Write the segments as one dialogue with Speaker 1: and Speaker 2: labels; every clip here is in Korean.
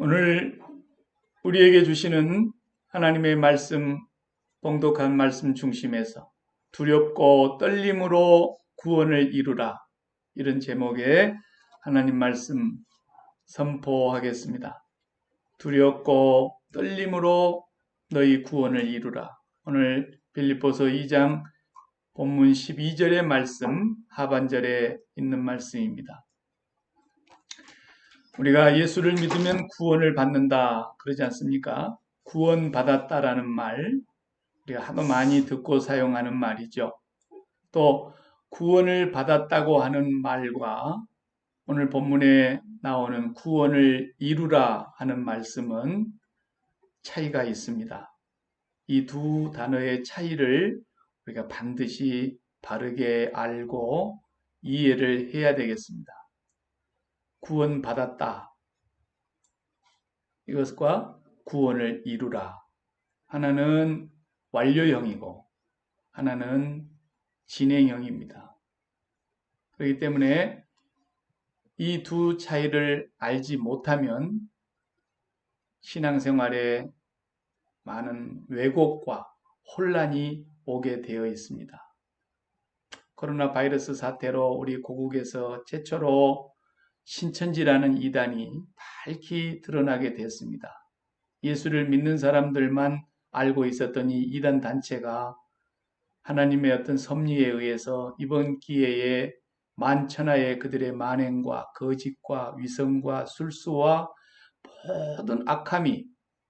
Speaker 1: 오늘 우리에게 주시는 하나님의 말씀, 봉독한 말씀 중심에서 두렵고 떨림으로 구원을 이루라, 이런 제목의 하나님 말씀 선포하겠습니다. 두렵고 떨림으로 너희 구원을 이루라. 오늘 빌립보서 2장 본문 12절의 말씀 하반절에 있는 말씀입니다. 우리가 예수를 믿으면 구원을 받는다 그러지 않습니까? 구원받았다라는 말, 우리가 하도 많이 듣고 사용하는 말이죠. 또 구원을 받았다고 하는 말과 오늘 본문에 나오는 구원을 이루라 하는 말씀은 차이가 있습니다. 이 두 단어의 차이를 우리가 반드시 바르게 알고 이해를 해야 되겠습니다. 구원받았다, 이것과 구원을 이루라, 하나는 완료형이고 하나는 진행형입니다. 그렇기 때문에 이 두 차이를 알지 못하면 신앙생활에 많은 왜곡과 혼란이 오게 되어 있습니다. 코로나 바이러스 사태로 우리 고국에서 최초로 신천지라는 이단이 밝히 드러나게 됐습니다. 예수를 믿는 사람들만 알고 있었던 이 이단 단체가 하나님의 어떤 섭리에 의해서 이번 기회에 만천하의 그들의 만행과 거짓과 위선과 술수와 모든 악함이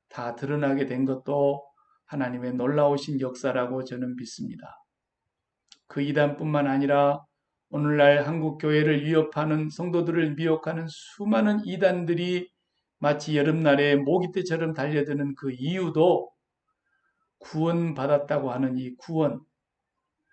Speaker 1: 다 드러나게 된 것도 하나님의 놀라우신 역사라고 저는 믿습니다. 그 이단뿐만 아니라 오늘날 한국 교회를 위협하는, 성도들을 미혹하는 수많은 이단들이 마치 여름날에 모기떼처럼 달려드는 그 이유도 구원받았다고 하는 이 구원,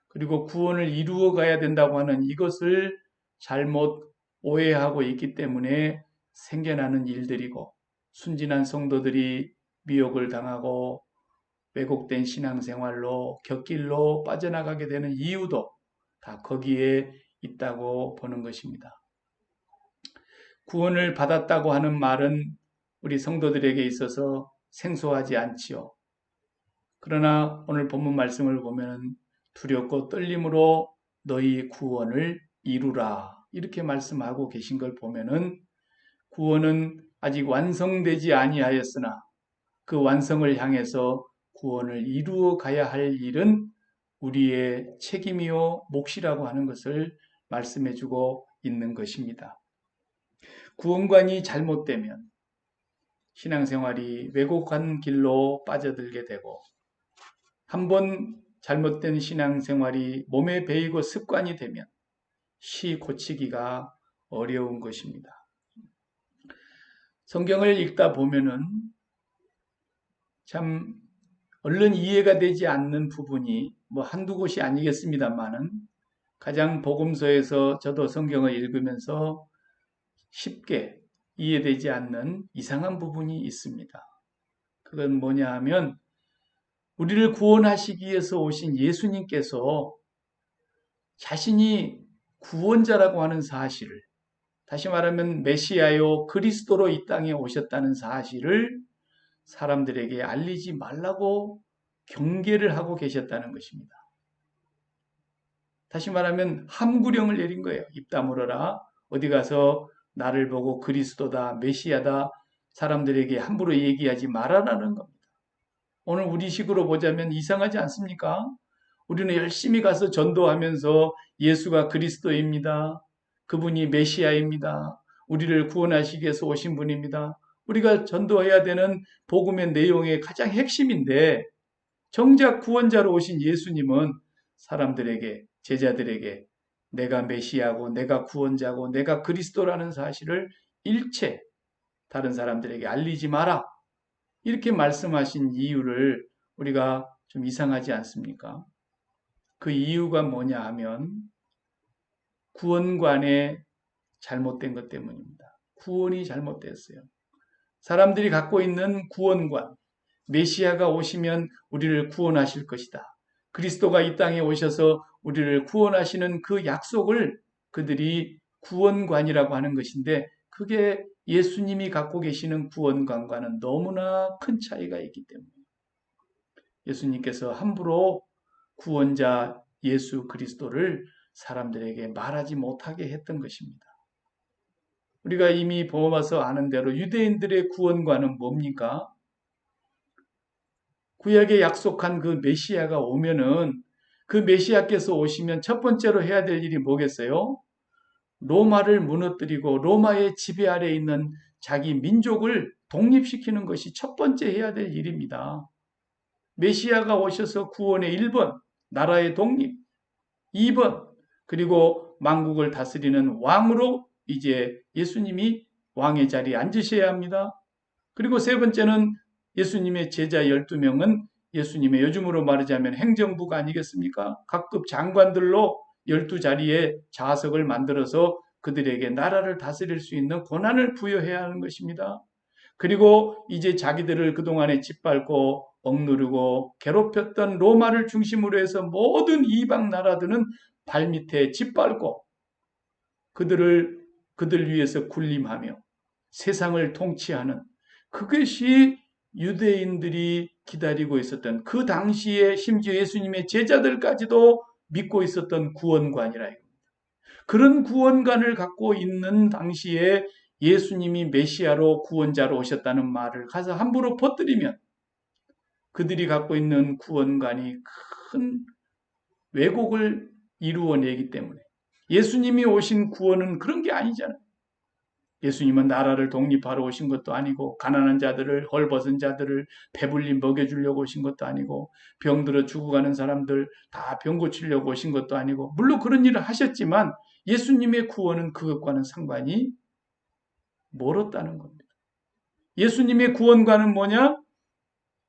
Speaker 1: 그리고 구원을 이루어 가야 된다고 하는 이것을 잘못 오해하고 있기 때문에 생겨나는 일들이고, 순진한 성도들이 미혹을 당하고 왜곡된 신앙생활로 곁길로 빠져나가게 되는 이유도 다 거기에 있다고 보는 것입니다. 구원을 받았다고 하는 말은 우리 성도들에게 있어서 생소하지 않지요. 그러나 오늘 본문 말씀을 보면 두렵고 떨림으로 너희 구원을 이루라, 이렇게 말씀하고 계신 걸 보면은 구원은 아직 완성되지 아니하였으나 그 완성을 향해서 구원을 이루어 가야 할 일은 우리의 책임이요 몫이라고 하는 것을 말씀해주고 있는 것입니다. 구원관이 잘못되면 신앙생활이 왜곡한 길로 빠져들게 되고, 한번 잘못된 신앙생활이 몸에 배이고 습관이 되면 시 고치기가 어려운 것입니다. 성경을 읽다 보면은 참 얼른 이해가 되지 않는 부분이 한두 곳이 아니겠습니다만은, 가장 복음서에서 저도 성경을 읽으면서 쉽게 이해되지 않는 이상한 부분이 있습니다. 그건 뭐냐 하면, 우리를 구원하시기 위해서 오신 예수님께서 자신이 구원자라고 하는 사실을, 다시 말하면 메시아요 그리스도로 이 땅에 오셨다는 사실을 사람들에게 알리지 말라고 경계를 하고 계셨다는 것입니다. 다시 말하면 함구령을 내린 거예요. 입 다물어라. 어디 가서 나를 보고 그리스도다, 메시아다, 사람들에게 함부로 얘기하지 말아라는 겁니다. 오늘 우리식으로 보자면 이상하지 않습니까? 우리는 열심히 가서 전도하면서 예수가 그리스도입니다, 그분이 메시아입니다, 우리를 구원하시기 위해서 오신 분입니다, 우리가 전도해야 되는 복음의 내용의 가장 핵심인데, 정작 구원자로 오신 예수님은 사람들에게, 제자들에게 내가 메시아고 내가 구원자고 내가 그리스도라는 사실을 일체 다른 사람들에게 알리지 마라, 이렇게 말씀하신 이유를 우리가 좀 이상하지 않습니까? 그 이유가 뭐냐 하면 구원관의 잘못된 것 때문입니다. 구원이 잘못됐어요. 사람들이 갖고 있는 구원관, 메시아가 오시면 우리를 구원하실 것이다, 그리스도가 이 땅에 오셔서 우리를 구원하시는 그 약속을 그들이 구원관이라고 하는 것인데, 그게 예수님이 갖고 계시는 구원관과는 너무나 큰 차이가 있기 때문에 예수님께서 함부로 구원자 예수 그리스도를 사람들에게 말하지 못하게 했던 것입니다. 우리가 이미 보아서 아는 대로 유대인들의 구원관은 뭡니까? 구약에 약속한 그 메시아가 오면은 그 메시아께서 오시면 첫 번째로 해야 될 일이 뭐겠어요? 로마를 무너뜨리고 로마의 지배 아래 있는 자기 민족을 독립시키는 것이 첫 번째 해야 될 일입니다. 메시아가 오셔서 구원의 1번, 나라의 독립, 2번, 그리고 만국을 다스리는 왕으로 이제 예수님이 왕의 자리에 앉으셔야 합니다. 그리고 세 번째는 예수님의 제자 12명은 예수님의 요즘으로 말하자면 행정부가 아니겠습니까? 각급 장관들로 12자리의 좌석을 만들어서 그들에게 나라를 다스릴 수 있는 권한을 부여해야 하는 것입니다. 그리고 이제 자기들을 그동안에 짓밟고 억누르고 괴롭혔던 로마를 중심으로 해서 모든 이방 나라들은 발밑에 짓밟고 그들 위해서 군림하며 세상을 통치하는 그것이 유대인들이 기다리고 있었던 그 당시에 심지어 예수님의 제자들까지도 믿고 있었던 구원관이라 이겁니다. 그런 구원관을 갖고 있는 당시에 예수님이 메시아로 구원자로 오셨다는 말을 가서 함부로 퍼뜨리면 그들이 갖고 있는 구원관이 큰 왜곡을 이루어내기 때문에 예수님이 오신 구원은 그런 게 아니잖아요. 예수님은 나라를 독립하러 오신 것도 아니고 가난한 자들을 헐벗은 자들을 배불리 먹여주려고 오신 것도 아니고 병들어 죽어가는 사람들 다 병 고치려고 오신 것도 아니고 물론 그런 일을 하셨지만 예수님의 구원은 그것과는 상관이 멀었다는 겁니다. 예수님의 구원과는 뭐냐?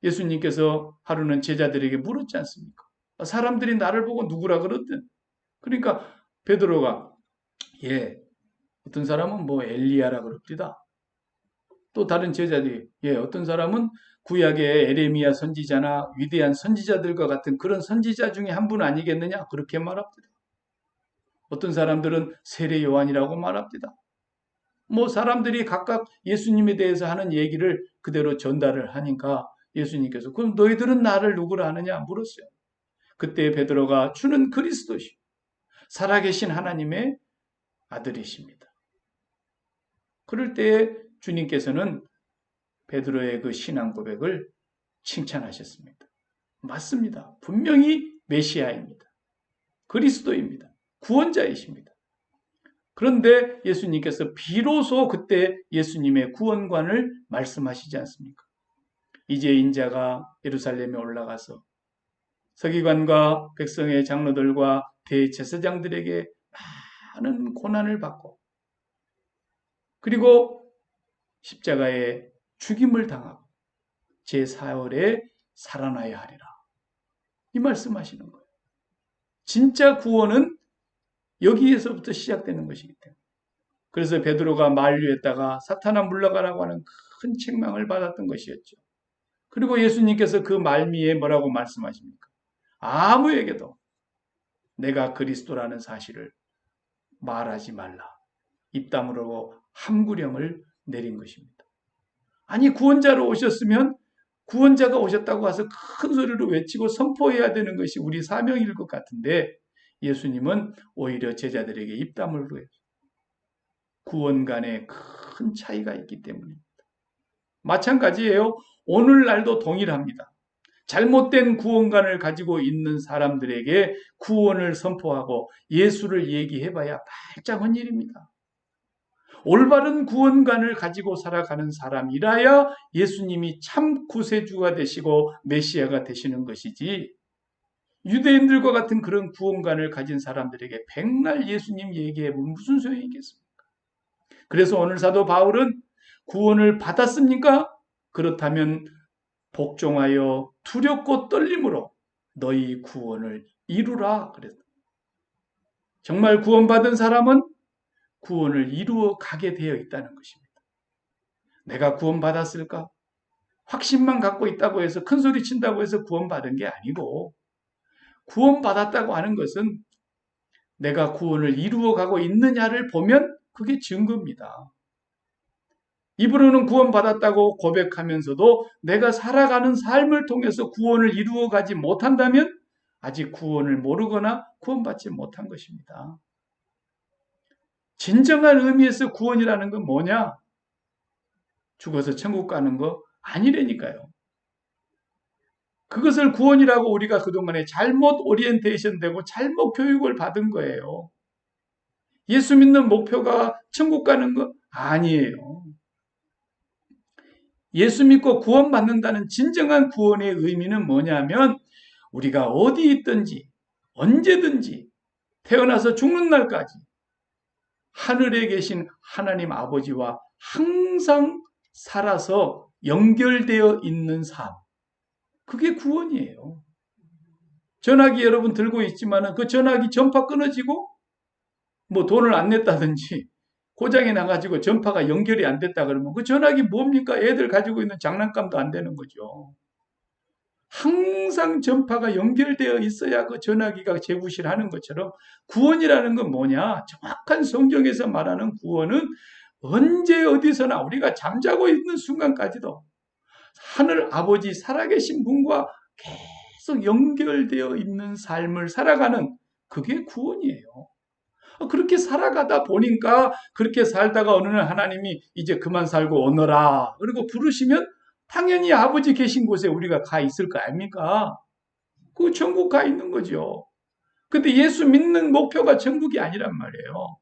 Speaker 1: 예수님께서 하루는 제자들에게 물었지 않습니까? 사람들이 나를 보고 누구라 그러든 그러니까 베드로가 어떤 사람은 뭐 엘리야라 그럽니다. 또 다른 제자들이 어떤 사람은 구약의 에레미야 선지자나 위대한 선지자들과 같은 그런 선지자 중에 한 분 아니겠느냐 그렇게 말합니다. 어떤 사람들은 세례 요한이라고 말합니다. 뭐 사람들이 각각 예수님에 대해서 하는 얘기를 그대로 전달을 하니까 예수님께서 그럼 너희들은 나를 누구라 하느냐 물었어요. 그때 베드로가 주는 그리스도시 살아계신 하나님의 아들이십니다. 그럴 때에 주님께서는 베드로의 그 신앙 고백을 칭찬하셨습니다. 맞습니다. 분명히 메시아입니다. 그리스도입니다. 구원자이십니다. 그런데 예수님께서 비로소 그때 예수님의 구원관을 말씀하시지 않습니까? 이제 인자가 예루살렘에 올라가서 서기관과 백성의 장로들과 대제사장들에게 많은 고난을 받고 그리고 십자가에 죽임을 당하고 제4월에 살아나야 하리라. 이 말씀하시는 거예요. 진짜 구원은 여기에서부터 시작되는 것이기 때문에. 그래서 베드로가 만류했다가 사탄아 물러가라고 하는 큰 책망을 받았던 것이었죠. 그리고 예수님께서 그 말미에 뭐라고 말씀하십니까? 아무에게도 내가 그리스도라는 사실을 말하지 말라. 입 다물고 함구령을 내린 것입니다. 아니 구원자로 오셨으면 구원자가 오셨다고 해서 큰 소리로 외치고 선포해야 되는 것이 우리 사명일 것 같은데 예수님은 오히려 제자들에게 입 다물고 해요. 구원 간에 큰 차이가 있기 때문입니다. 마찬가지예요. 오늘날도 동일합니다. 잘못된 구원관을 가지고 있는 사람들에게 구원을 선포하고 예수를 얘기해봐야 발장한 일입니다. 올바른 구원관을 가지고 살아가는 사람이라야 예수님이 참 구세주가 되시고 메시아가 되시는 것이지 유대인들과 같은 그런 구원관을 가진 사람들에게 백날 예수님 얘기해보면 무슨 소용이 있겠습니까? 그래서 오늘 사도 바울은 구원을 받았습니까? 그렇다면 복종하여 두렵고 떨림으로 너희 구원을 이루라 그랬다. 정말 구원받은 사람은 구원을 이루어 가게 되어 있다는 것입니다. 내가 구원받았을까? 확신만 갖고 있다고 해서 큰 소리 친다고 해서 구원받은 게 아니고 구원받았다고 하는 것은 내가 구원을 이루어 가고 있느냐를 보면 그게 증거입니다. 입으로는 구원받았다고 고백하면서도 내가 살아가는 삶을 통해서 구원을 이루어가지 못한다면 아직 구원을 모르거나 구원받지 못한 것입니다. 진정한 의미에서 구원이라는 건 뭐냐? 죽어서 천국 가는 거 아니라니까요. 그것을 구원이라고 우리가 그동안에 잘못 오리엔테이션 되고 잘못 교육을 받은 거예요. 예수 믿는 목표가 천국 가는 거 아니에요. 예수 믿고 구원받는다는 진정한 구원의 의미는 뭐냐면 우리가 어디 있든지 언제든지 태어나서 죽는 날까지 하늘에 계신 하나님 아버지와 항상 살아서 연결되어 있는 삶. 그게 구원이에요. 전화기 여러분 들고 있지만 그 전화기 전파 끊어지고 뭐 돈을 안 냈다든지 고장이 나가지고 전파가 연결이 안 됐다 그러면 그 전화기 뭡니까? 애들 가지고 있는 장난감도 안 되는 거죠. 항상 전파가 연결되어 있어야 그 전화기가 재구실하는 것처럼 구원이라는 건 뭐냐? 정확한 성경에서 말하는 구원은 언제 어디서나 우리가 잠자고 있는 순간까지도 하늘 아버지 살아계신 분과 계속 연결되어 있는 삶을 살아가는 그게 구원이에요. 그렇게 살아가다 보니까 그렇게 살다가 어느 날 하나님이 이제 그만 살고 오너라 그리고 부르시면 당연히 아버지 계신 곳에 우리가 가 있을 거 아닙니까? 그 천국 가 있는 거죠. 근데 예수 믿는 목표가 천국이 아니란 말이에요.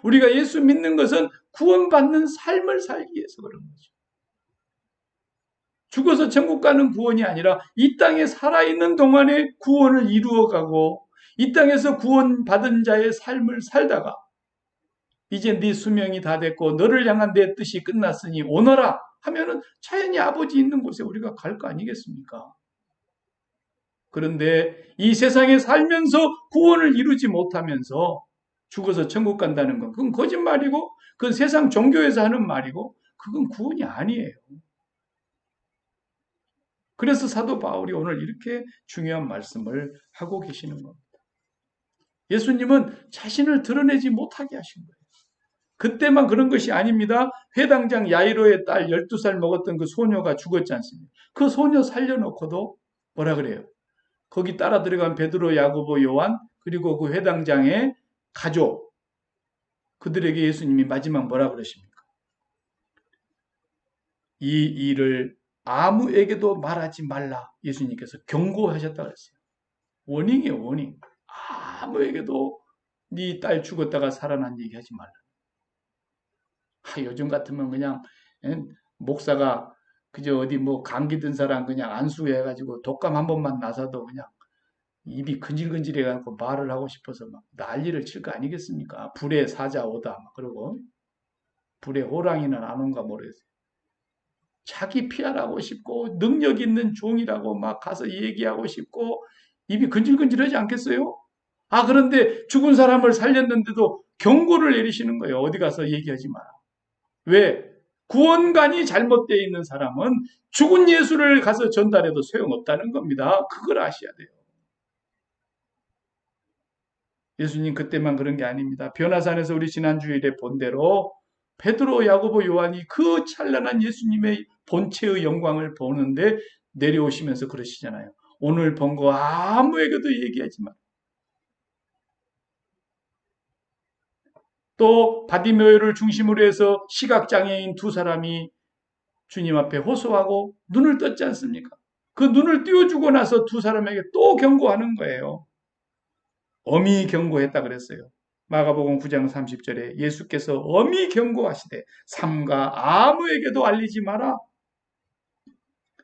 Speaker 1: 우리가 예수 믿는 것은 구원받는 삶을 살기 위해서 그런 거죠. 죽어서 천국 가는 구원이 아니라 이 땅에 살아있는 동안에 구원을 이루어가고 이 땅에서 구원받은 자의 삶을 살다가 이제 네 수명이 다 됐고 너를 향한 내 뜻이 끝났으니 오너라 하면은 자연히 아버지 있는 곳에 우리가 갈 거 아니겠습니까? 그런데 이 세상에 살면서 구원을 이루지 못하면서 죽어서 천국 간다는 건 그건 거짓말이고 그건 세상 종교에서 하는 말이고 그건 구원이 아니에요. 그래서 사도 바울이 오늘 이렇게 중요한 말씀을 하고 계시는 겁니다. 예수님은 자신을 드러내지 못하게 하신 거예요. 그때만 그런 것이 아닙니다. 회당장 야이로의 딸 12살 먹었던 그 소녀가 죽었지 않습니까? 그 소녀 살려놓고도 뭐라 그래요? 거기 따라 들어간 베드로, 야고보, 요한 그리고 그 회당장의 가족 그들에게 예수님이 마지막 뭐라 그러십니까? 이 일을 아무에게도 말하지 말라 예수님께서 경고하셨다 그랬어요. 워닝이에요, 워닝. 아무에게도 네 딸 죽었다가 살아난 얘기하지 말라. 요즘 같으면 그냥 목사가 그저 어디 뭐 감기 든 사람 그냥 안수해가지고 독감 한 번만 나서도 그냥 입이 근질근질해가지고 말을 하고 싶어서 막 난리를 칠 거 아니겠습니까? 불의 사자 오다 막 그러고 불의 호랑이는 안 온가 모르겠어요. 자기 피하라고 싶고 능력 있는 종이라고 막 가서 얘기하고 싶고 입이 근질근질하지 않겠어요? 그런데 죽은 사람을 살렸는데도 경고를 내리시는 거예요. 어디 가서 얘기하지 마라. 왜? 구원관이 잘못되어 있는 사람은 죽은 예수를 가서 전달해도 소용없다는 겁니다. 그걸 아셔야 돼요. 예수님 그때만 그런 게 아닙니다. 변화산에서 우리 지난 주일에 본 대로 베드로, 야고보, 요한이 그 찬란한 예수님의 본체의 영광을 보는데 내려오시면서 그러시잖아요. 오늘 본 거 아무에게도 얘기하지 마. 또 바디메오를 중심으로 해서 시각장애인 두 사람이 주님 앞에 호소하고 눈을 떴지 않습니까? 그 눈을 띄워주고 나서 두 사람에게 또 경고하는 거예요. 엄히 경고했다 그랬어요. 마가복음 9장 30절에 예수께서 엄히 경고하시되 삼가 아무에게도 알리지 마라.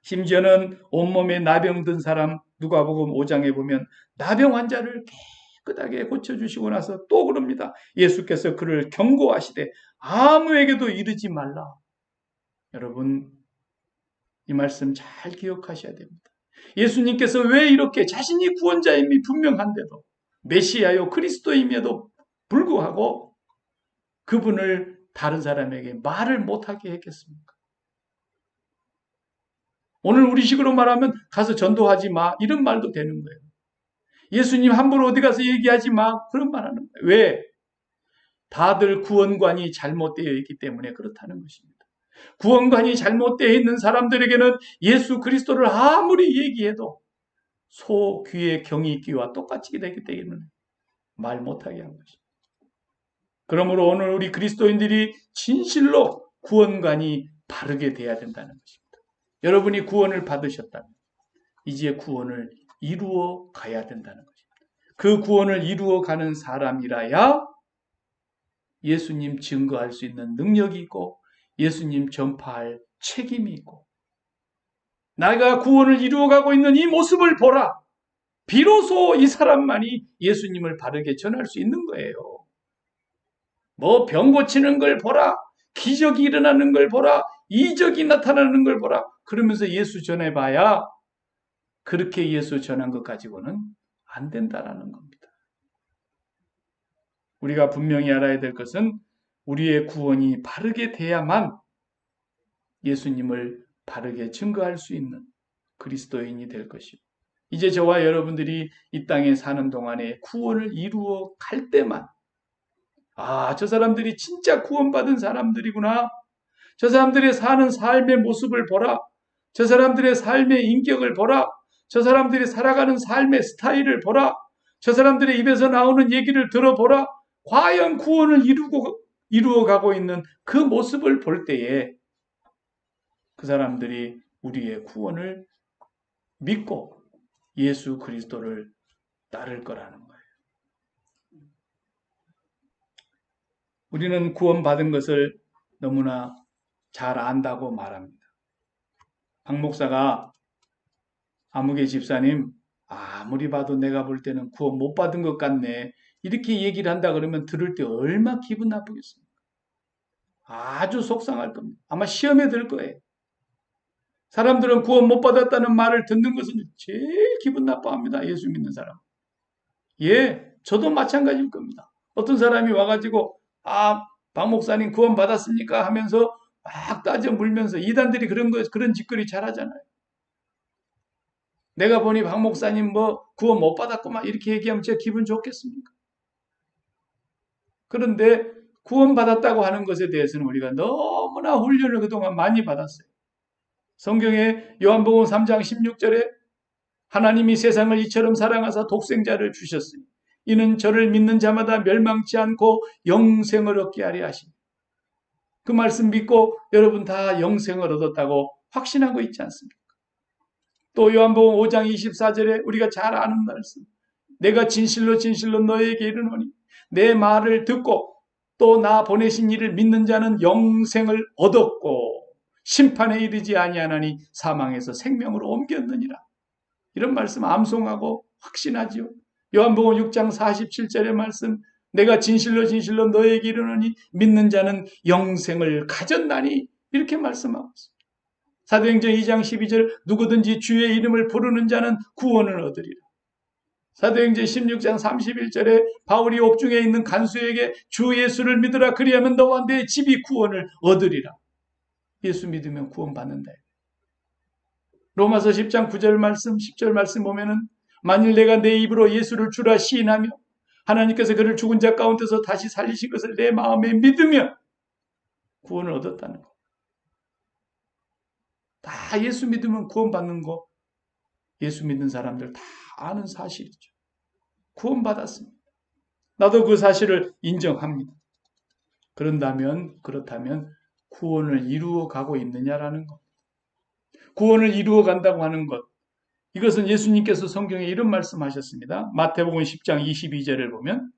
Speaker 1: 심지어는 온몸에 나병 든 사람 누가복음 5장에 보면 나병 환자를 깨끗하게 고쳐주시고 나서 또 그럽니다. 예수께서 그를 경고하시되 아무에게도 이르지 말라. 여러분 이 말씀 잘 기억하셔야 됩니다. 예수님께서 왜 이렇게 자신이 구원자임이 분명한데도 메시아요 그리스도임에도 불구하고 그분을 다른 사람에게 말을 못하게 했겠습니까? 오늘 우리식으로 말하면 가서 전도하지 마 이런 말도 되는 거예요. 예수님 함부로 어디 가서 얘기하지 마 그런 말 하는 거예요. 왜? 다들 구원관이 잘못되어 있기 때문에 그렇다는 것입니다. 구원관이 잘못되어 있는 사람들에게는 예수 그리스도를 아무리 얘기해도 소 귀에 경이 있기와 똑같이 되기 때문에 말 못하게 한 것입니다. 그러므로 오늘 우리 그리스도인들이 진실로 구원관이 바르게 돼야 된다는 것입니다. 여러분이 구원을 받으셨다면 이제 구원을 이루어 가야 된다는 것입니다. 그 구원을 이루어 가는 사람이라야 예수님 증거할 수 있는 능력이 있고 예수님 전파할 책임이 있고, 내가 구원을 이루어가고 있는 이 모습을 보라. 비로소 이 사람만이 예수님을 바르게 전할 수 있는 거예요. 뭐 병 고치는 걸 보라, 기적이 일어나는 걸 보라, 이적이 나타나는 걸 보라, 그러면서 예수 전해봐야 그렇게 예수 전한 것 가지고는 안 된다라는 겁니다. 우리가 분명히 알아야 될 것은 우리의 구원이 바르게 돼야만 예수님을 바르게 증거할 수 있는 그리스도인이 될 것이고, 이제 저와 여러분들이 이 땅에 사는 동안에 구원을 이루어 갈 때만, 저 사람들이 진짜 구원받은 사람들이구나. 저 사람들의 사는 삶의 모습을 보라. 저 사람들의 삶의 인격을 보라. 저 사람들이 살아가는 삶의 스타일을 보라. 저 사람들의 입에서 나오는 얘기를 들어보라. 과연 구원을 이루어가고 있는 그 모습을 볼 때에 그 사람들이 우리의 구원을 믿고 예수 그리스도를 따를 거라는 거예요. 우리는 구원받은 것을 너무나 잘 안다고 말합니다. 박 목사가 아무개 집사님, 아무리 봐도 내가 볼 때는 구원 못 받은 것 같네, 이렇게 얘기를 한다 그러면 들을 때 얼마나 기분 나쁘겠습니까? 아주 속상할 겁니다. 아마 시험에 들 거예요. 사람들은 구원 못 받았다는 말을 듣는 것은 제일 기분 나빠합니다. 예수 믿는 사람. 저도 마찬가지일 겁니다. 어떤 사람이 와가지고 박 목사님 구원 받았습니까? 하면서 막 따져 물면서, 이단들이 그런 짓거리 잘하잖아요. 내가 보니 박 목사님 구원 못 받았구만 이렇게 얘기하면 제가 기분 좋겠습니까? 그런데 구원 받았다고 하는 것에 대해서는 우리가 너무나 훈련을 그동안 많이 받았어요. 성경에 요한복음 3장 16절에 하나님이 세상을 이처럼 사랑하사 독생자를 주셨으니 이는 저를 믿는 자마다 멸망치 않고 영생을 얻게 하려 하시니, 그 말씀 믿고 여러분 다 영생을 얻었다고 확신하고 있지 않습니까? 또 요한복음 5장 24절에 우리가 잘 아는 말씀, 내가 진실로 진실로 너에게 이르노니 내 말을 듣고 또 나 보내신 이를 믿는 자는 영생을 얻었고 심판에 이르지 아니하나니 사망에서 생명으로 옮겼느니라. 이런 말씀 암송하고 확신하지요. 요한복음 6장 47절의 말씀, 내가 진실로 진실로 너에게 이르노니 믿는 자는 영생을 가졌나니, 이렇게 말씀하고 있습니다. 사도행전 2장 12절, 누구든지 주의 이름을 부르는 자는 구원을 얻으리라. 사도행전 16장 31절에 바울이 옥중에 있는 간수에게 주 예수를 믿으라, 그리하면 너와 내 집이 구원을 얻으리라. 예수 믿으면 구원받는다. 로마서 10장 9절 말씀, 10절 말씀 보면은 만일 내가 내 입으로 예수를 주라 시인하며 하나님께서 그를 죽은 자 가운데서 다시 살리신 것을 내 마음에 믿으면 구원을 얻었다는 거. 다 예수 믿으면 구원받는 거, 예수 믿는 사람들 다 아는 사실이죠. 구원받았습니다. 나도 그 사실을 인정합니다. 그렇다면 구원을 이루어 가고 있느냐라는 것. 구원을 이루어 간다고 하는 것, 이것은 예수님께서 성경에 이런 말씀하셨습니다. 마태복음 10장 22절을 보면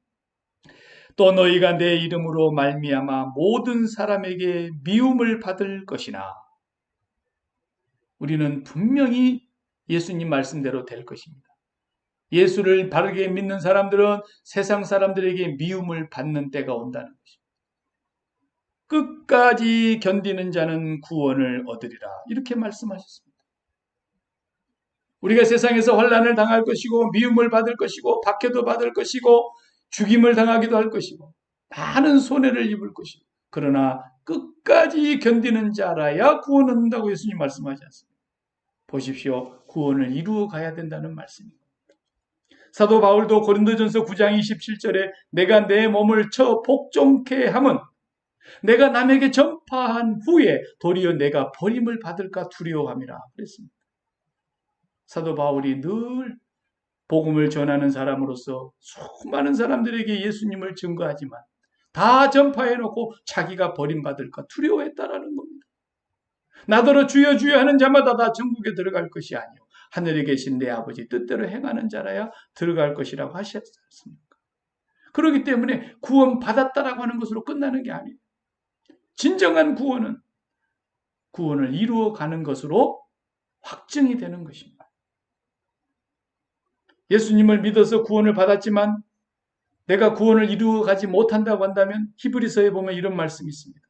Speaker 1: 또 너희가 내 이름으로 말미암아 모든 사람에게 미움을 받을 것이나, 우리는 분명히 예수님 말씀대로 될 것입니다. 예수를 바르게 믿는 사람들은 세상 사람들에게 미움을 받는 때가 온다는 것입니다. 끝까지 견디는 자는 구원을 얻으리라, 이렇게 말씀하셨습니다. 우리가 세상에서 환난을 당할 것이고 미움을 받을 것이고 박해도 받을 것이고 죽임을 당하기도 할 것이고 많은 손해를 입을 것이고, 그러나 끝까지 견디는 자라야 구원을 얻는다고 예수님 말씀하지 않습니다. 보십시오. 구원을 이루어 가야 된다는 말씀입니다. 사도 바울도 고린도전서 9장 27절에 내가 내 몸을 쳐 복종케 함은 내가 남에게 전파한 후에 도리어 내가 버림을 받을까 두려워함이라 그랬습니다. 사도 바울이 늘 복음을 전하는 사람으로서 수많은 사람들에게 예수님을 증거하지만 다 전파해놓고 자기가 버림받을까 두려워했다라는 겁니다. 나더러 주여 주여 하는 자마다 다 천국에 들어갈 것이 아니요 하늘에 계신 내 아버지 뜻대로 행하는 자라야 들어갈 것이라고 하셨지 않습니까? 그렇기 때문에 구원 받았다라고 하는 것으로 끝나는 게 아니에요. 진정한 구원은 구원을 이루어가는 것으로 확증이 되는 것입니다. 예수님을 믿어서 구원을 받았지만 내가 구원을 이루어가지 못한다고 한다면 히브리서에 보면 이런 말씀이 있습니다.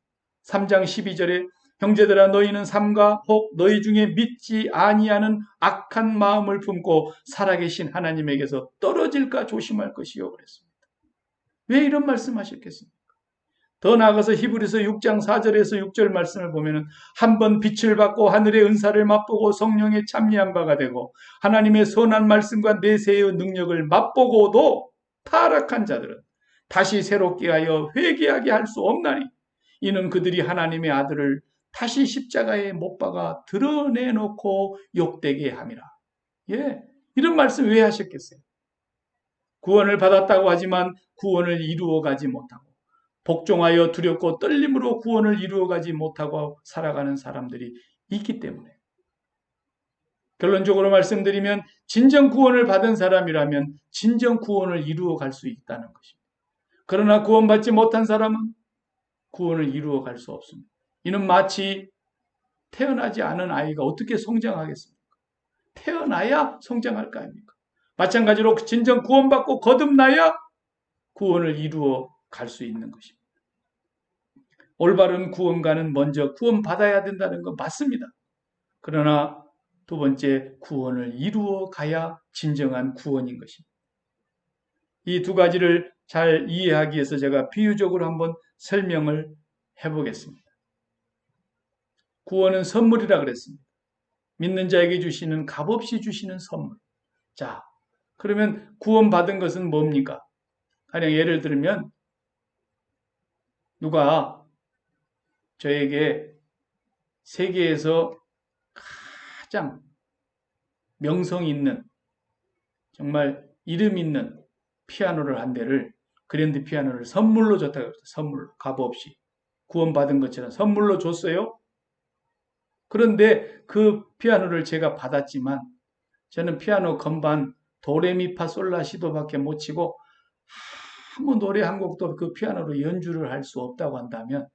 Speaker 1: 3장 12절에 형제들아 너희는 삼가 혹 너희 중에 믿지 아니하는 악한 마음을 품고 살아계신 하나님에게서 떨어질까 조심할 것이요 그랬습니다. 왜 이런 말씀하셨겠습니까? 더 나아가서 히브리서 6장 4절에서 6절 말씀을 보면은 한번 빛을 받고 하늘의 은사를 맛보고 성령에 참여한 바가 되고 하나님의 선한 말씀과 내세의 능력을 맛보고도 타락한 자들은 다시 새롭게 하여 회개하게 할 수 없나니 이는 그들이 하나님의 아들을 다시 십자가에 못 박아 드러내놓고 욕되게 함이라. 예, 이런 말씀 왜 하셨겠어요? 구원을 받았다고 하지만 구원을 이루어가지 못하고 복종하여 두렵고 떨림으로 구원을 이루어가지 못하고 살아가는 사람들이 있기 때문에 결론적으로 말씀드리면 진정 구원을 받은 사람이라면 진정 구원을 이루어갈 수 있다는 것입니다. 그러나 구원받지 못한 사람은 구원을 이루어갈 수 없습니다. 이는 마치 태어나지 않은 아이가 어떻게 성장하겠습니까? 태어나야 성장할 거 아닙니까? 마찬가지로 진정 구원받고 거듭나야 구원을 이루어 갈 수 있는 것입니다. 올바른 구원가는 먼저 구원받아야 된다는 건 맞습니다. 그러나 두 번째 구원을 이루어 가야 진정한 구원인 것입니다. 이 두 가지를 잘 이해하기 위해서 제가 비유적으로 한번 설명을 해보겠습니다. 구원은 선물이라 그랬습니다. 믿는 자에게 주시는 값없이 주시는 선물. 자, 그러면 구원받은 것은 뭡니까? 가령 예를 들면 누가 저에게 세계에서 가장 명성 있는 정말 이름 있는 피아노를 한 대를 그랜드 피아노를 선물로 줬다고 했어요. 선물로 값없이 구원받은 것처럼 선물로 줬어요. 그런데 그 피아노를 제가 받았지만 저는 피아노 건반 도레미파솔라시도밖에 못 치고 아무 노래 한 곡도 그 피아노로 연주를 할 수 없다고 한다면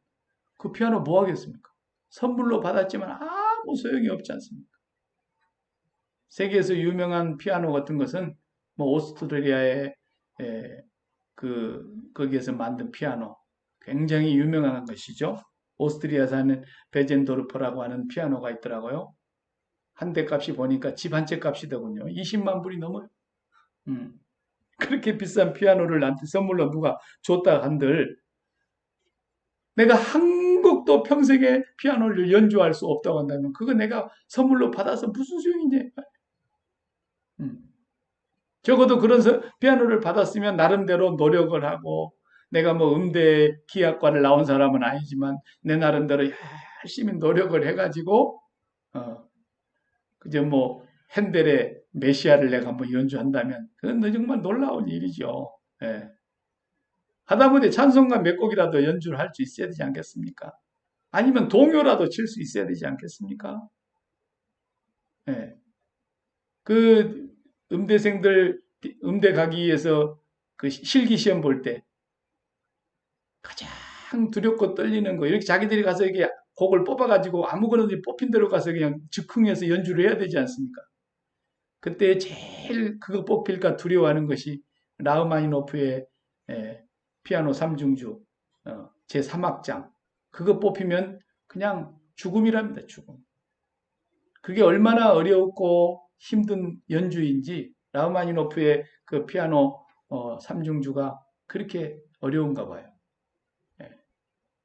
Speaker 1: 그 피아노 뭐 하겠습니까? 선물로 받았지만 아무 소용이 없지 않습니까? 세계에서 유명한 피아노 같은 것은 뭐 오스트레일리아의 거기에서 만든 피아노 굉장히 유명한 것이죠. 오스트리아 사는 베젠도르프라고 하는 피아노가 있더라고요. 한 대 값이 보니까 집 한 채 값이 되군요. 20만 불이 넘어요. 그렇게 비싼 피아노를 나한테 선물로 누가 줬다 한들 내가 한 곡도 평생에 피아노를 연주할 수 없다고 한다면 그거 내가 선물로 받아서 무슨 소용이냐. 적어도 그런 피아노를 받았으면 나름대로 노력을 하고 내가 뭐 음대 기악과를 나온 사람은 아니지만 내 나름대로 열심히 노력을 해가지고 그저 뭐 핸델의 메시아를 내가 뭐 연주한다면 그건 정말 놀라운 일이죠. 예. 하다못해 찬송가 몇 곡이라도 연주를 할 수 있어야 되지 않겠습니까? 아니면 동요라도 칠 수 있어야 되지 않겠습니까? 예. 그 음대생들 음대 가기 위해서 그 실기 시험 볼 때 가장 두렵고 떨리는 거 이렇게 자기들이 가서 이게 곡을 뽑아가지고 아무거나 뽑힌 대로 가서 그냥 즉흥해서 연주를 해야 되지 않습니까? 그때 제일 그거 뽑힐까 두려워하는 것이 라흐마니노프의 피아노 3중주 제3악장 그거 뽑히면 그냥 죽음이랍니다. 죽음. 그게 얼마나 어렵고 힘든 연주인지 라흐마니노프의 그 피아노 3중주가 그렇게 어려운가 봐요.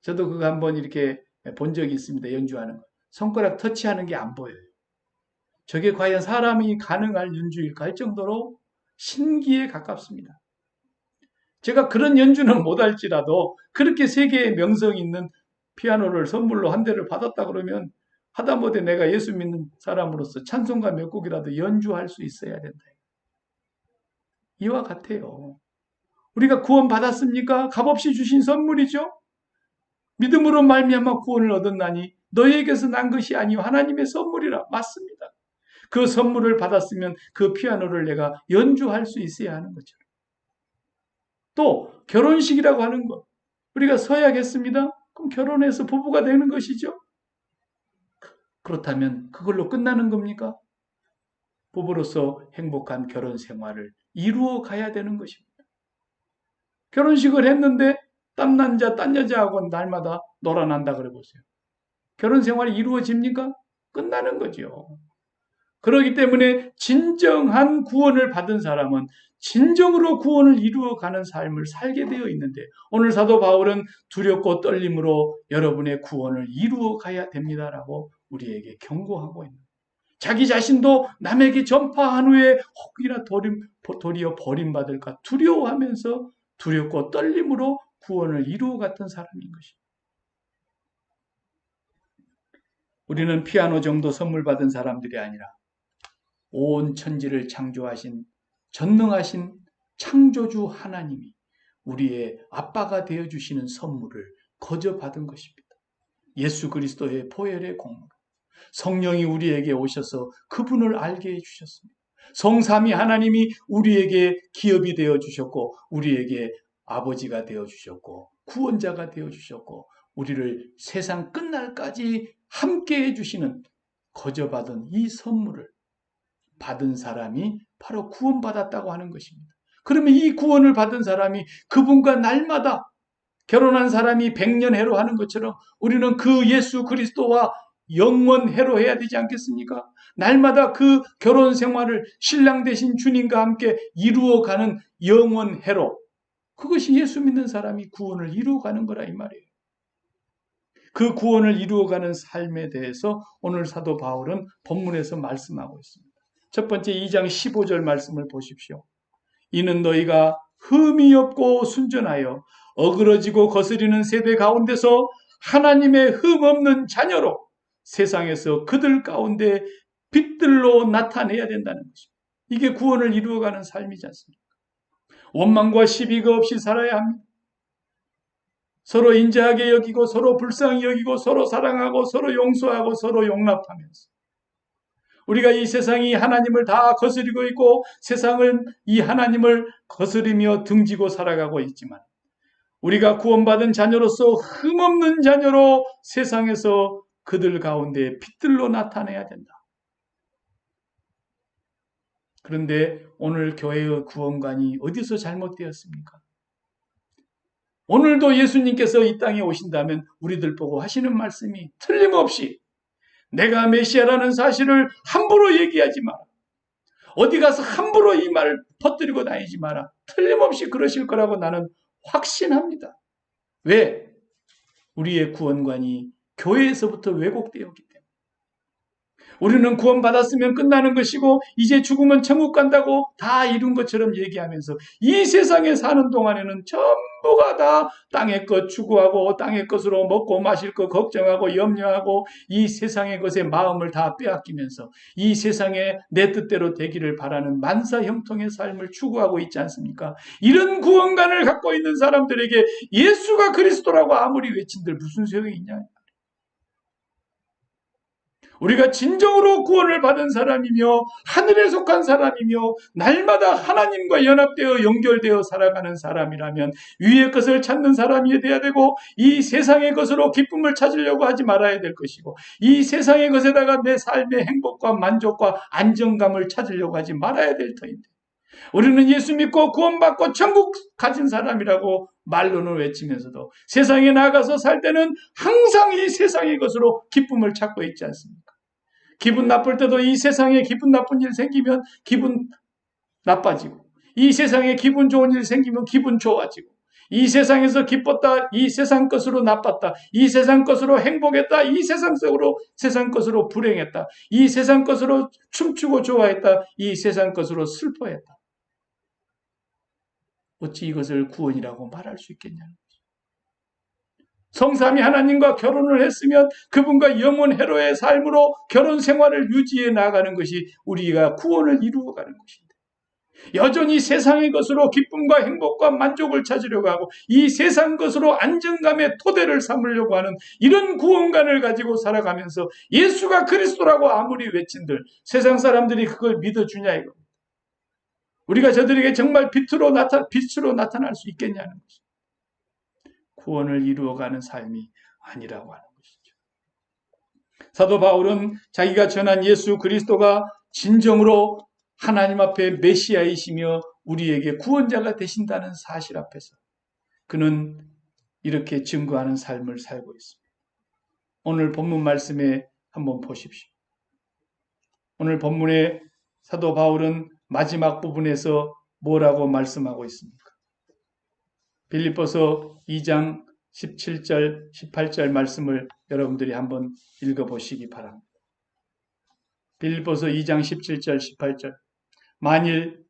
Speaker 1: 저도 그거 한번 이렇게 본 적이 있습니다. 연주하는 거. 손가락 터치하는 게 안 보여요. 저게 과연 사람이 가능할 연주일까 할 정도로 신기에 가깝습니다. 제가 그런 연주는 못할지라도 그렇게 세계의 명성 있는 피아노를 선물로 한 대를 받았다 그러면 하다못해 내가 예수 믿는 사람으로서 찬송가 몇 곡이라도 연주할 수 있어야 된다. 이와 같아요. 우리가 구원 받았습니까? 값없이 주신 선물이죠. 믿음으로 말미암아 구원을 얻었나니 너희에게서 난 것이 아니요 하나님의 선물이라. 맞습니다. 그 선물을 받았으면 그 피아노를 내가 연주할 수 있어야 하는 거죠. 또 결혼식이라고 하는 것, 우리가 서야겠습니다. 그럼 결혼해서 부부가 되는 것이죠. 그렇다면 그걸로 끝나는 겁니까? 부부로서 행복한 결혼 생활을 이루어 가야 되는 것입니다. 결혼식을 했는데 딴 남자, 딴 여자하고 날마다 놀아난다 그래 보세요. 결혼 생활이 이루어집니까? 끝나는 거죠. 그렇기 때문에 진정한 구원을 받은 사람은 진정으로 구원을 이루어가는 삶을 살게 되어 있는데, 오늘 사도 바울은 두렵고 떨림으로 여러분의 구원을 이루어 가야 됩니다라고 우리에게 경고하고 있는, 자기 자신도 남에게 전파한 후에 혹이나 도리어 버림받을까 두려워하면서 두렵고 떨림으로 구원을 이루어 갔던 사람인 것입니다. 우리는 피아노 정도 선물 받은 사람들이 아니라 온 천지를 창조하신 전능하신 창조주 하나님이 우리의 아빠가 되어주시는 선물을 거저 받은 것입니다. 예수 그리스도의 보혈의 공로, 성령이 우리에게 오셔서 그분을 알게 해주셨습니다. 성삼위 하나님이 우리에게 기업이 되어주셨고 우리에게 아버지가 되어주셨고 구원자가 되어주셨고 우리를 세상 끝날까지 함께 해주시는 거저 받은 이 선물을 받은 사람이 바로 구원받았다고 하는 것입니다. 그러면 이 구원을 받은 사람이 그분과 날마다 결혼한 사람이 100년 해로하는 것처럼 우리는 그 예수 그리스도와 영원 해로해야 되지 않겠습니까? 날마다 그 결혼 생활을 신랑 되신 주님과 함께 이루어가는 영원 해로, 그것이 예수 믿는 사람이 구원을 이루어가는 거라 이 말이에요. 그 구원을 이루어가는 삶에 대해서 오늘 사도 바울은 본문에서 말씀하고 있습니다. 첫 번째 2장 15절 말씀을 보십시오. 이는 너희가 흠이 없고 순전하여 어그러지고 거스리는 세대 가운데서 하나님의 흠 없는 자녀로 세상에서 그들 가운데 빛들로 나타내야 된다는 것입니다. 이게 구원을 이루어가는 삶이지 않습니까? 원망과 시비가 없이 살아야 합니다. 서로 인자하게 여기고 서로 불쌍히 여기고 서로 사랑하고 서로 용서하고 서로 용납하면서, 우리가 이 세상이 하나님을 다 거스리고 있고 세상은 이 하나님을 거스리며 등지고 살아가고 있지만 우리가 구원받은 자녀로서 흠없는 자녀로 세상에서 그들 가운데 빛들로 나타내야 된다. 그런데 오늘 교회의 구원관이 어디서 잘못되었습니까? 오늘도 예수님께서 이 땅에 오신다면 우리들 보고 하시는 말씀이 틀림없이 내가 메시아라는 사실을 함부로 얘기하지 마라. 어디 가서 함부로 이 말을 퍼뜨리고 다니지 마라. 틀림없이 그러실 거라고 나는 확신합니다. 왜? 우리의 구원관이 교회에서부터 왜곡되었기 때문에. 우리는 구원받았으면 끝나는 것이고 이제 죽으면 천국 간다고 다 이룬 것처럼 얘기하면서 이 세상에 사는 동안에는 전부가 다 땅의 것 추구하고 땅의 것으로 먹고 마실 것 걱정하고 염려하고 이 세상의 것에 마음을 다 빼앗기면서 이 세상에 내 뜻대로 되기를 바라는 만사형통의 삶을 추구하고 있지 않습니까? 이런 구원관을 갖고 있는 사람들에게 예수가 그리스도라고 아무리 외친들 무슨 소용이 있냐? 우리가 진정으로 구원을 받은 사람이며 하늘에 속한 사람이며 날마다 하나님과 연합되어 연결되어 살아가는 사람이라면 위의 것을 찾는 사람이 되어야 되고 이 세상의 것으로 기쁨을 찾으려고 하지 말아야 될 것이고 이 세상의 것에다가 내 삶의 행복과 만족과 안정감을 찾으려고 하지 말아야 될 터인데, 우리는 예수 믿고 구원받고 천국 가진 사람이라고 말로는 외치면서도 세상에 나가서 살 때는 항상 이 세상의 것으로 기쁨을 찾고 있지 않습니까? 기분 나쁠 때도 이 세상에 기분 나쁜 일 생기면 기분 나빠지고, 이 세상에 기분 좋은 일 생기면 기분 좋아지고, 이 세상에서 기뻤다, 이 세상 것으로 나빴다, 이 세상 것으로 행복했다, 이 세상 것으로 불행했다, 이 세상 것으로 춤추고 좋아했다, 이 세상 것으로 슬퍼했다. 어찌 이것을 구원이라고 말할 수 있겠냐는 거죠. 성삼위 하나님과 결혼을 했으면 그분과 영원회로의 삶으로 결혼 생활을 유지해 나가는 것이 우리가 구원을 이루어가는 것입니다. 여전히 세상의 것으로 기쁨과 행복과 만족을 찾으려고 하고 이 세상 것으로 안정감의 토대를 삼으려고 하는 이런 구원관을 가지고 살아가면서 예수가 그리스도라고 아무리 외친들 세상 사람들이 그걸 믿어주냐 이거. 우리가 저들에게 정말 빛으로 나타날 수 있겠냐는 것입니다. 구원을 이루어가는 삶이 아니라고 하는 것이죠. 사도 바울은 자기가 전한 예수 그리스도가 진정으로 하나님 앞에 메시아이시며 우리에게 구원자가 되신다는 사실 앞에서 그는 이렇게 증거하는 삶을 살고 있습니다. 오늘 본문 말씀에 한번 보십시오. 오늘 본문에 사도 바울은 마지막 부분에서 뭐라고 말씀하고 있습니까? 빌립보서 2장 17절, 18절 말씀을 여러분들이 한번 읽어보시기 바랍니다. 빌립보서 2장 17절, 18절 만일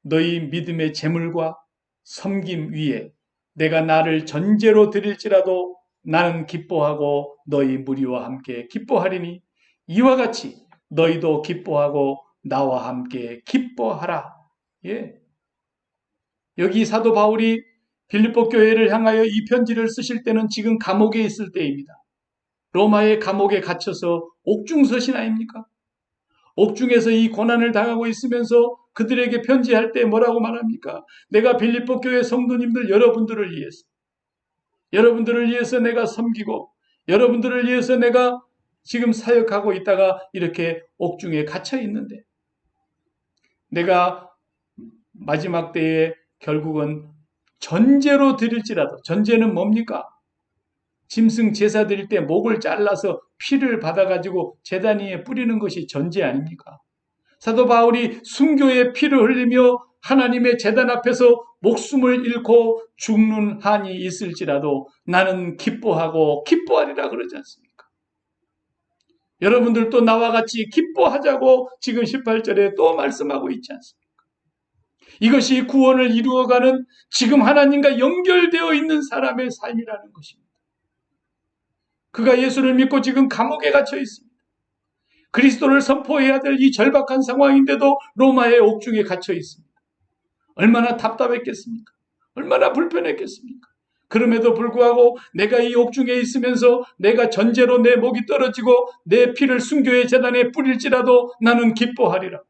Speaker 1: 너희 믿음의 재물과 섬김 위에 내가 나를 전제로 드릴지라도 나는 기뻐하고 너희 무리와 함께 기뻐하리니 이와 같이 너희도 기뻐하고 나와 함께 기뻐하라. 예. 여기 사도 바울이 빌립보 교회를 향하여 이 편지를 쓰실 때는 지금 감옥에 있을 때입니다. 로마의 감옥에 갇혀서 옥중서신 아닙니까? 옥중에서 이 고난을 당하고 있으면서 그들에게 편지할 때 뭐라고 말합니까? 내가 빌립보 교회 성도님들 여러분들을 위해서 내가 섬기고 여러분들을 위해서 내가 지금 사역하고 있다가 이렇게 옥중에 갇혀 있는데 내가 마지막 때에 결국은 전제로 드릴지라도 전제는 뭡니까? 짐승 제사 드릴 때 목을 잘라서 피를 받아가지고 제단 위에 뿌리는 것이 전제 아닙니까? 사도 바울이 순교의 피를 흘리며 하나님의 제단 앞에서 목숨을 잃고 죽는 한이 있을지라도 나는 기뻐하고 기뻐하리라 그러지 않습니까? 여러분들도 나와 같이 기뻐하자고 지금 18절에 또 말씀하고 있지 않습니까? 이것이 구원을 이루어가는 지금 하나님과 연결되어 있는 사람의 삶이라는 것입니다. 그가 예수를 믿고 지금 감옥에 갇혀 있습니다. 그리스도를 선포해야 될 이 절박한 상황인데도 로마의 옥중에 갇혀 있습니다. 얼마나 답답했겠습니까? 얼마나 불편했겠습니까? 그럼에도 불구하고 내가 이 옥중에 있으면서 내가 전제로 내 목이 떨어지고 내 피를 순교의 제단에 뿌릴지라도 나는 기뻐하리라.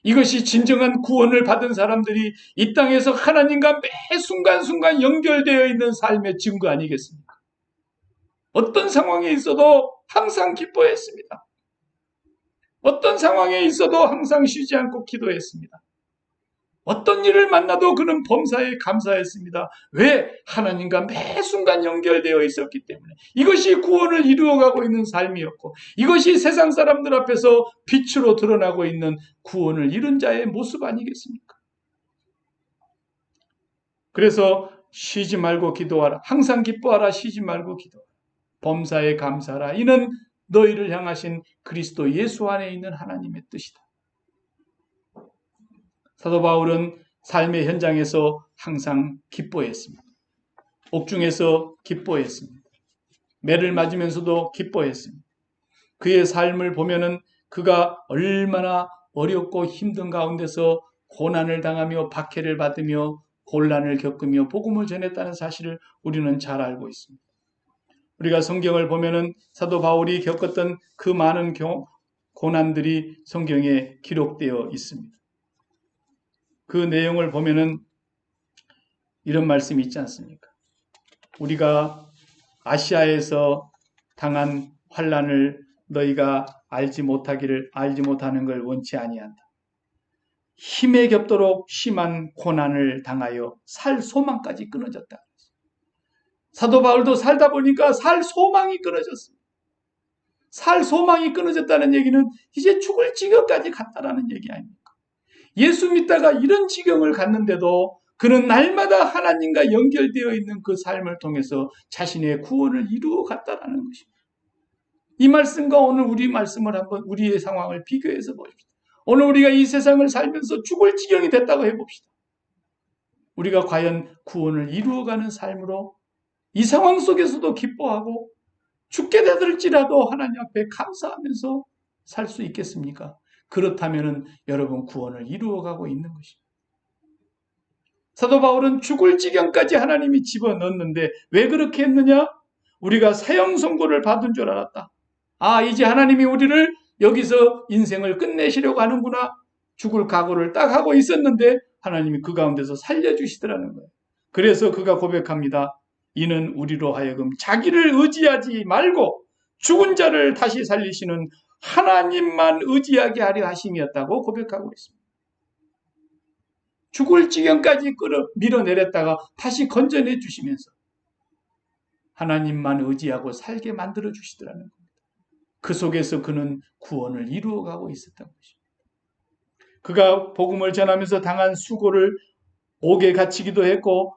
Speaker 1: 이것이 진정한 구원을 받은 사람들이 이 땅에서 하나님과 매 순간순간 연결되어 있는 삶의 증거 아니겠습니까? 어떤 상황에 있어도 항상 기뻐했습니다. 어떤 상황에 있어도 항상 쉬지 않고 기도했습니다. 어떤 일을 만나도 그는 범사에 감사했습니다. 왜? 하나님과 매 순간 연결되어 있었기 때문에. 이것이 구원을 이루어가고 있는 삶이었고 이것이 세상 사람들 앞에서 빛으로 드러나고 있는 구원을 이룬 자의 모습 아니겠습니까? 그래서 쉬지 말고 기도하라. 항상 기뻐하라. 쉬지 말고 기도하라. 범사에 감사하라. 이는 너희를 향하신 그리스도 예수 안에 있는 하나님의 뜻이다. 사도 바울은 삶의 현장에서 항상 기뻐했습니다. 옥중에서 기뻐했습니다. 매를 맞으면서도 기뻐했습니다. 그의 삶을 보면은 그가 얼마나 어렵고 힘든 가운데서 고난을 당하며 박해를 받으며 곤란을 겪으며 복음을 전했다는 사실을 우리는 잘 알고 있습니다. 우리가 성경을 보면은 사도 바울이 겪었던 그 많은 고난들이 성경에 기록되어 있습니다. 그 내용을 보면은 이런 말씀이 있지 않습니까? 우리가 아시아에서 당한 환난을 너희가 알지 못하는 걸 원치 아니한다. 힘에 겹도록 심한 고난을 당하여 살 소망까지 끊어졌다. 사도 바울도 살다 보니까 살 소망이 끊어졌습니다. 살 소망이 끊어졌다는 얘기는 이제 죽을 지경까지 갔다라는 얘기 아닙니까? 예수 믿다가 이런 지경을 갔는데도 그는 날마다 하나님과 연결되어 있는 그 삶을 통해서 자신의 구원을 이루어 갔다라는 것입니다. 이 말씀과 오늘 우리 말씀을 한번 우리의 상황을 비교해서 보십시다. 오늘 우리가 이 세상을 살면서 죽을 지경이 됐다고 해봅시다. 우리가 과연 구원을 이루어가는 삶으로 이 상황 속에서도 기뻐하고 죽게 되들지라도 하나님 앞에 감사하면서 살 수 있겠습니까? 그렇다면 여러분 구원을 이루어가고 있는 것입니다. 사도 바울은 죽을 지경까지 하나님이 집어넣었는데 왜 그렇게 했느냐? 우리가 사형 선고를 받은 줄 알았다. 아, 이제 하나님이 우리를 여기서 인생을 끝내시려고 하는구나. 죽을 각오를 딱 하고 있었는데 하나님이 그 가운데서 살려주시더라는 거예요. 그래서 그가 고백합니다. 이는 우리로 하여금 자기를 의지하지 말고 죽은 자를 다시 살리시는 하나님만 의지하게 하려 하심이었다고 고백하고 있습니다. 죽을 지경까지 밀어내렸다가 다시 건져내 주시면서 하나님만 의지하고 살게 만들어 주시더라는 겁니다. 그 속에서 그는 구원을 이루어가고 있었던 것입니다. 그가 복음을 전하면서 당한 수고를 옥에 갇히기도 했고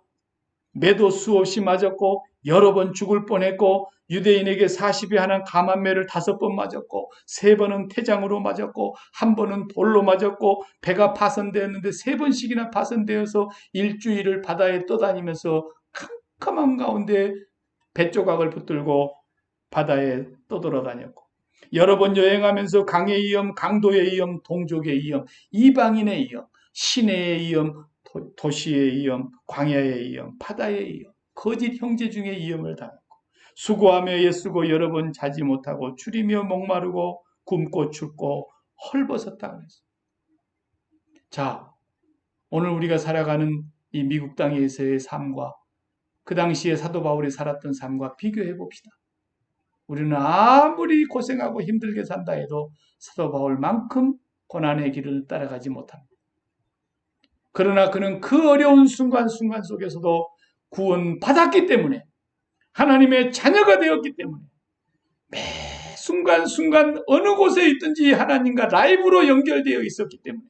Speaker 1: 매도 수없이 맞았고 여러 번 죽을 뻔했고 유대인에게 40에 하나 감한매를 5번 맞았고 3번은 태장으로 맞았고 1번은 돌로 맞았고 배가 파손되었는데 3번씩이나 파손되어서 일주일을 바다에 떠다니면서 캄캄한 가운데 뱃조각을 붙들고 바다에 떠돌아다녔고 여러 번 여행하면서 강의 위험, 강도의 위험, 동족의 위험, 이방인의 위험, 시내의 위험, 도시의 위험, 광야의 위험, 바다의 위험, 거짓 형제 중에 위험을 당했고 수고하며 애쓰고 여러 번 자지 못하고 줄이며 목마르고 굶고 춥고 헐벗었다 그랬어요. 자, 오늘 우리가 살아가는 이 미국 땅에서의 삶과 그 당시에 사도 바울이 살았던 삶과 비교해 봅시다. 우리는 아무리 고생하고 힘들게 산다 해도 사도 바울만큼 고난의 길을 따라가지 못합니다. 그러나 그는 그 어려운 순간순간 속에서도 구원받았기 때문에 하나님의 자녀가 되었기 때문에 매 순간순간 어느 곳에 있든지 하나님과 라이브로 연결되어 있었기 때문에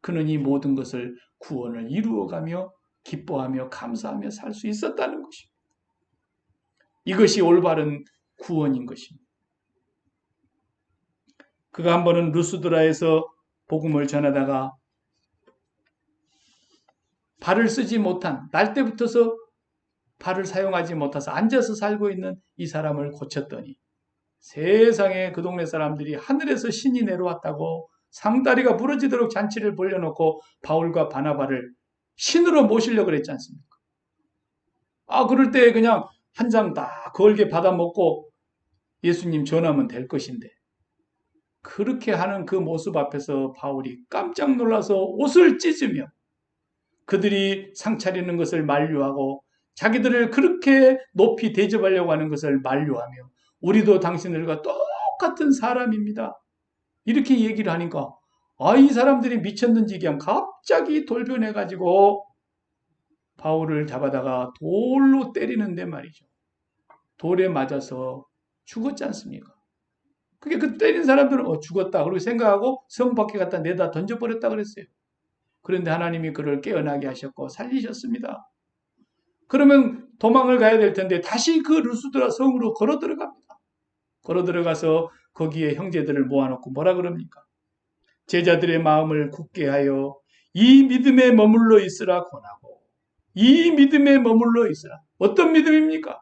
Speaker 1: 그는 이 모든 것을 구원을 이루어가며 기뻐하며 감사하며 살 수 있었다는 것입니다. 이것이 올바른 구원인 것입니다. 그가 한 번은 루스드라에서 복음을 전하다가 발을 쓰지 못한 날 때부터서 발을 사용하지 못해서 앉아서 살고 있는 이 사람을 고쳤더니 세상에 그 동네 사람들이 하늘에서 신이 내려왔다고 상다리가 부러지도록 잔치를 벌려놓고 바울과 바나바를 신으로 모시려고 그랬지 않습니까? 아, 그럴 때 그냥 한 장 딱 걸게 받아먹고 예수님 전하면 될 것인데 그렇게 하는 그 모습 앞에서 바울이 깜짝 놀라서 옷을 찢으며 그들이 상 차리는 것을 만류하고 자기들을 그렇게 높이 대접하려고 하는 것을 만류하며 우리도 당신들과 똑같은 사람입니다. 이렇게 얘기를 하니까 이 사람들이 미쳤는지 그냥 갑자기 돌변해가지고 바울을 잡아다가 돌로 때리는데 말이죠. 돌에 맞아서 죽었지 않습니까? 그게 그 때린 사람들은 죽었다 그러고 생각하고 성 밖에 갖다 내다 던져버렸다 그랬어요. 그런데 하나님이 그를 깨어나게 하셨고 살리셨습니다. 그러면 도망을 가야 될 텐데 다시 그 루스드라 성으로 걸어 들어갑니다. 걸어 들어가서 거기에 형제들을 모아놓고 뭐라 그럽니까? 제자들의 마음을 굳게 하여 이 믿음에 머물러 있으라 권하고 이 믿음에 머물러 있으라. 어떤 믿음입니까?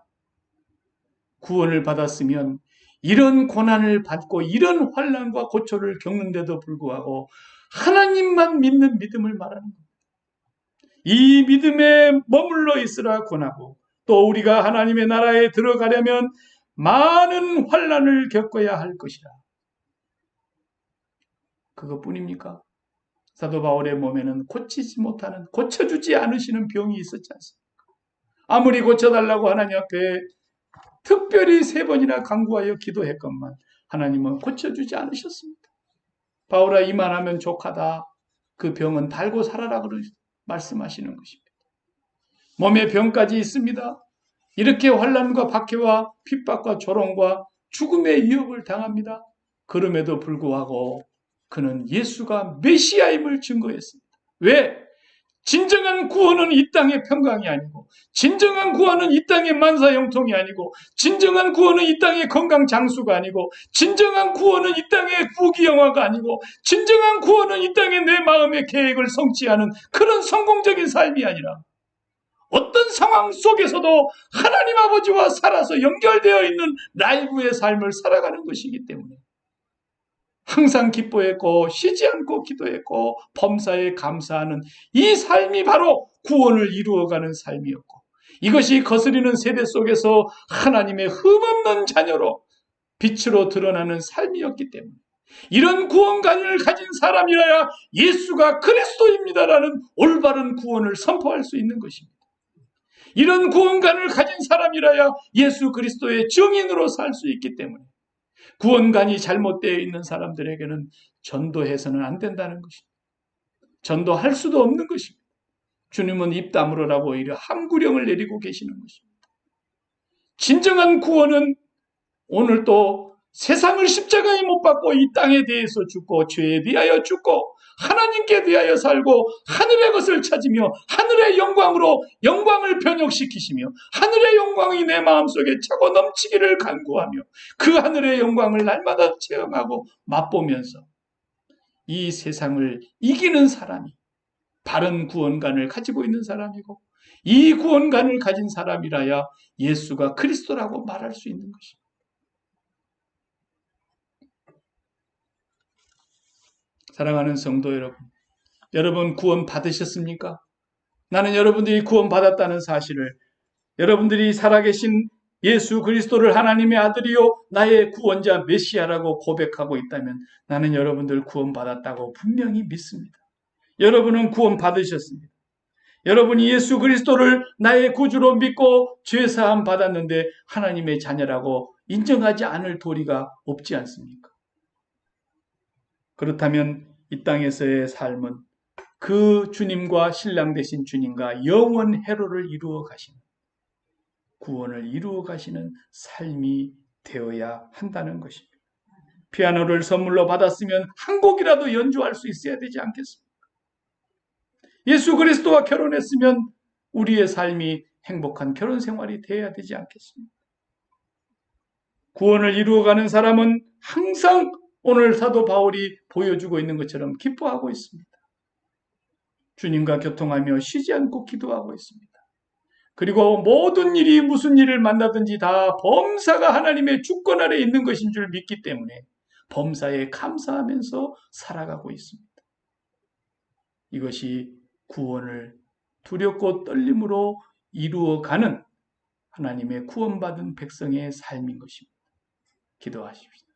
Speaker 1: 구원을 받았으면 이런 고난을 받고 이런 환난과 고초를 겪는데도 불구하고 하나님만 믿는 믿음을 말하는 겁니다. 이 믿음에 머물러 있으라 권하고 또 우리가 하나님의 나라에 들어가려면 많은 환난을 겪어야 할 것이라. 그것뿐입니까? 사도 바울의 몸에는 고치지 못하는, 고쳐주지 않으시는 병이 있었지 않습니까? 아무리 고쳐달라고 하나님 앞에 특별히 3번이나 간구하여 기도했건만 하나님은 고쳐주지 않으셨습니다. 바울아 이만하면 족하다. 그 병은 달고 살아라 말씀하시는 것입니다. 몸에 병까지 있습니다. 이렇게 환난과 박해와 핍박과 조롱과 죽음의 위협을 당합니다. 그럼에도 불구하고 그는 예수가 메시아임을 증거했습니다. 왜? 진정한 구원은 이 땅의 평강이 아니고 진정한 구원은 이 땅의 만사형통이 아니고 진정한 구원은 이 땅의 건강 장수가 아니고 진정한 구원은 이 땅의 부귀영화가 아니고 진정한 구원은 이 땅의 내 마음의 계획을 성취하는 그런 성공적인 삶이 아니라 어떤 상황 속에서도 하나님 아버지와 살아서 연결되어 있는 라이브의 삶을 살아가는 것이기 때문에 항상 기뻐했고 쉬지 않고 기도했고 범사에 감사하는 이 삶이 바로 구원을 이루어가는 삶이었고, 이것이 거스리는 세대 속에서 하나님의 흠없는 자녀로 빛으로 드러나는 삶이었기 때문에 이런 구원관을 가진 사람이라야 예수가 그리스도입니다라는 올바른 구원을 선포할 수 있는 것입니다. 이런 구원관을 가진 사람이라야 예수 그리스도의 증인으로 살 수 있기 때문에 구원관이 잘못되어 있는 사람들에게는 전도해서는 안 된다는 것입니다. 전도할 수도 없는 것입니다. 주님은 입 다물으라고 오히려 함구령을 내리고 계시는 것입니다. 진정한 구원은 오늘 또 세상을 십자가에 못 박고 이 땅에 대해서 죽고 죄에 대하여 죽고 하나님께 대하여 살고 하늘의 것을 찾으며 하늘의 영광으로 영광을 변혁시키시며 하늘의 영광이 내 마음속에 차고 넘치기를 간구하며 그 하늘의 영광을 날마다 체험하고 맛보면서 이 세상을 이기는 사람이 바른 구원관을 가지고 있는 사람이고, 이 구원관을 가진 사람이라야 예수가 그리스도라고 말할 수 있는 것입니다. 사랑하는 성도 여러분, 여러분 구원 받으셨습니까? 나는 여러분들이 구원 받았다는 사실을, 여러분들이 살아계신 예수 그리스도를 하나님의 아들이요 나의 구원자 메시아라고 고백하고 있다면 나는 여러분들 구원 받았다고 분명히 믿습니다. 여러분은 구원 받으셨습니다. 여러분이 예수 그리스도를 나의 구주로 믿고 죄사함 받았는데 하나님의 자녀라고 인정하지 않을 도리가 없지 않습니까? 그렇다면 이 땅에서의 삶은 그 주님과 신랑 되신 주님과 영원 해로를 이루어 가시는, 구원을 이루어 가시는 삶이 되어야 한다는 것입니다. 피아노를 선물로 받았으면 한 곡이라도 연주할 수 있어야 되지 않겠습니까? 예수 그리스도와 결혼했으면 우리의 삶이 행복한 결혼 생활이 되어야 되지 않겠습니까? 구원을 이루어가는 사람은 항상 오늘 사도 바울이 보여주고 있는 것처럼 기뻐하고 있습니다. 주님과 교통하며 쉬지 않고 기도하고 있습니다. 그리고 모든 일이 무슨 일을 만나든지 다 범사가 하나님의 주권 아래 있는 것인 줄 믿기 때문에 범사에 감사하면서 살아가고 있습니다. 이것이 구원을 두렵고 떨림으로 이루어가는 하나님의 구원받은 백성의 삶인 것입니다. 기도하십시오.